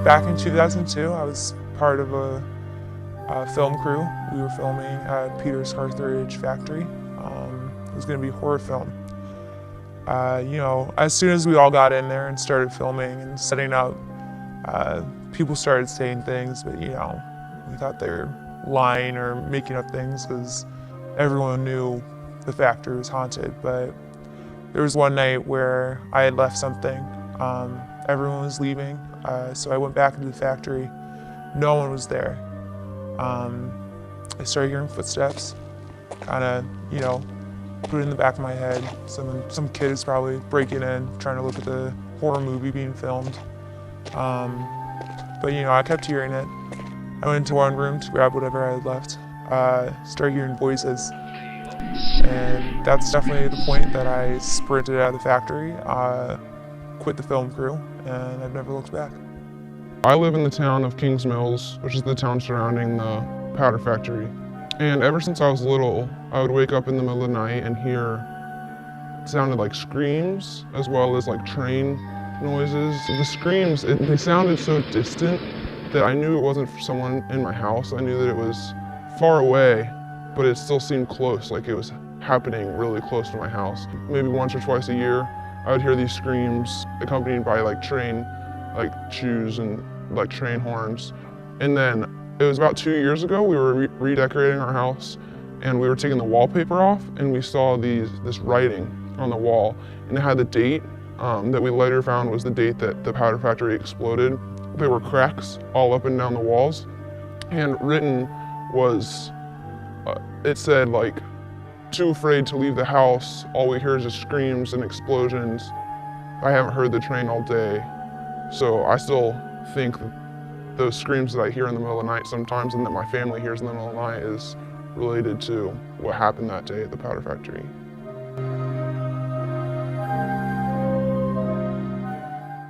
Back in 2002, I was part of a film crew. We were filming at Peter's Cartridge factory. It was going to be a horror film. As soon as we all got in there and started filming and setting up, people started saying things, but we thought they were lying or making up things because everyone knew the factory was haunted. But there was one night where I had left something. Everyone was leaving, so I went back into the factory. No one was there. I started hearing footsteps, kind of, put it in the back of my head. Some kid is probably breaking in, trying to look at the horror movie being filmed. But I kept hearing it. I went into one room to grab whatever I had left. Started hearing voices. And that's definitely the point that I sprinted out of the factory, quit the film crew, and I've never looked back. I live in the town of Kings Mills, which is the town surrounding the powder factory. And ever since I was little, I would wake up in the middle of the night and hear it sounded like screams as well as like train noises. The screams, they sounded so distant that I knew it wasn't for someone in my house. I knew that it was far away, but it still seemed close, like it was happening really close to my house. Maybe once or twice a year, I would hear these screams accompanied by like train, like shoes and like train horns. And then it was about 2 years ago, we were redecorating our house and we were taking the wallpaper off and we saw this writing on the wall, and it had the date that we later found was the date that the powder factory exploded. There were cracks all up and down the walls, and written was, it said like, "Too afraid to leave the house, all we hear is just screams and explosions. I haven't heard the train all day." So I still think that those screams that I hear in the middle of the night sometimes and that my family hears in the middle of the night is related to what happened that day at the powder factory.